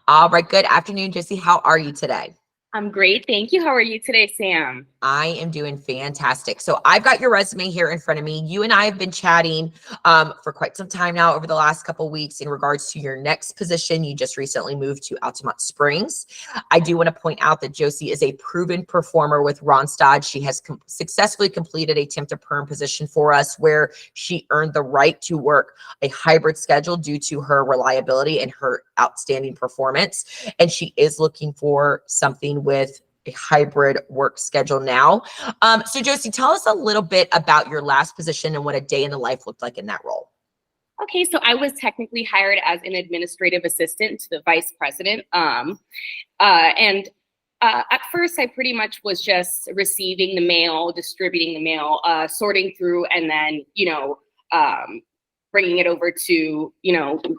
All right. Good afternoon, Josie. How are you today? I'm great. Thank you. How are you today, Sam? I am doing fantastic. So I've got your resume here in front of me. You and I have been chatting for quite some time now over the last couple of weeks in regards to your next position. You just recently moved to Altamont Springs. I do want to point out that Josie is a proven performer with Ronstadt. She has successfully completed a temp to perm position for us where she earned the right to work a hybrid schedule due to her reliability and her outstanding performance. And she is looking for something with a hybrid work schedule now. So Josie, tell us a little bit about your last position and what a day in the life looked like in that role. Okay, so I was technically hired as an administrative assistant to the vice president. And at first, I pretty much was just receiving the mail, distributing the mail, sorting through, and then, bringing it over to,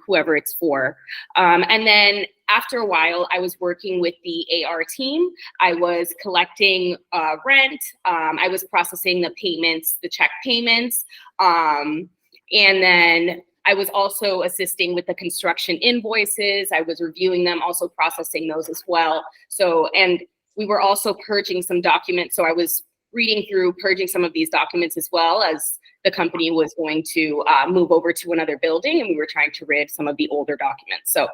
whoever it's for. And then after a while, I was working with the AR team. I was collecting rent. I was processing the payments, the check payments. And then I was also assisting with the construction invoices. I was reviewing them, also processing those as well. So, and we were also purging some documents. So I was reading through, purging some of these documents as well as the company was going to move over to another building, and we were trying to rid some of the older documents. So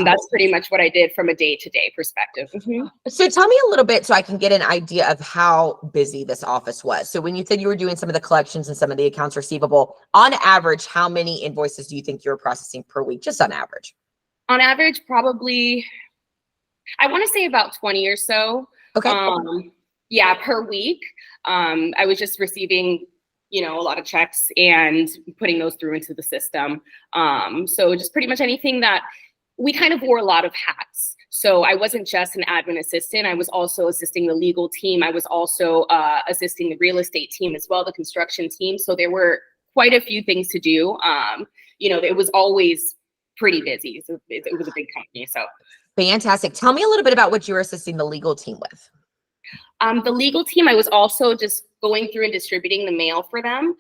that's pretty much what I did from a day-to-day perspective. Mm-hmm. So tell me a little bit so I can get an idea of how busy this office was. So when you said you were doing some of the collections and some of the accounts receivable, on average, how many invoices do you think you were processing per week, just on average? On average, probably, I want to say about 20 or so. Okay. Yeah, per week. I was just receiving a lot of checks and putting those through into the system. So just pretty much anything that we kind of wore a lot of hats. So I wasn't just an admin assistant. I was also assisting the legal team. I was also assisting the real estate team as well, the construction team. So there were quite a few things to do. It was always pretty busy. So it was a big company. So fantastic. Tell me a little bit about what you were assisting the legal team with. The legal team, I was also just going through and distributing the mail for them.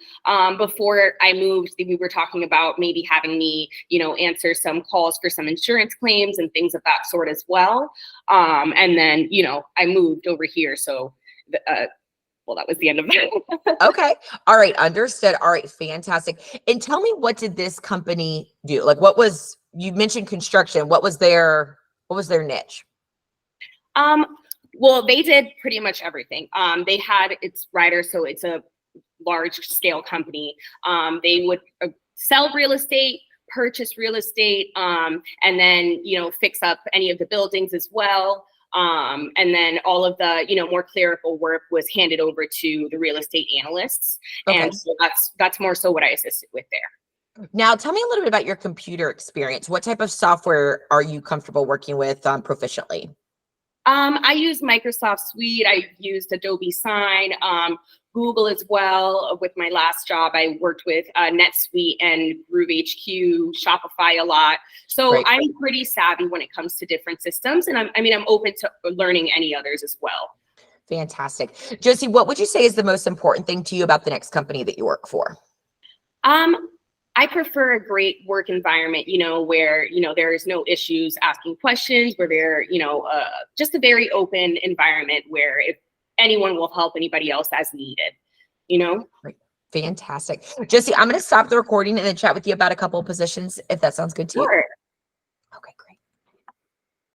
Before I moved, we were talking about maybe having me, answer some calls for some insurance claims and things of that sort as well. And then, I moved over here. So, that was the end of that. Okay. All right. Understood. All right. Fantastic. And tell me, what did this company do? Like, you mentioned construction. What was their niche? Well, they did pretty much everything. They had its writers, so it's a large scale company. They would sell real estate, purchase real estate, and then, fix up any of the buildings as well. And then all of the, more clerical work was handed over to the real estate analysts. Okay. And so that's more so what I assisted with there. Now, tell me a little bit about your computer experience. What type of software are you comfortable working with proficiently? I used Microsoft Suite. I used Adobe Sign, Google as well. With my last job, I worked with NetSuite and Groove HQ, Shopify a lot. So right. I'm pretty savvy when it comes to different systems. And I'm open to learning any others as well. Fantastic. Josie, what would you say is the most important thing to you about the next company that you work for? I prefer a great work environment, where, there is no issues asking questions, where there, just a very open environment where if anyone will help anybody else as needed, Right. Fantastic. Josie, I'm going to stop the recording and then chat with you about a couple of positions, if that sounds good to you. Sure.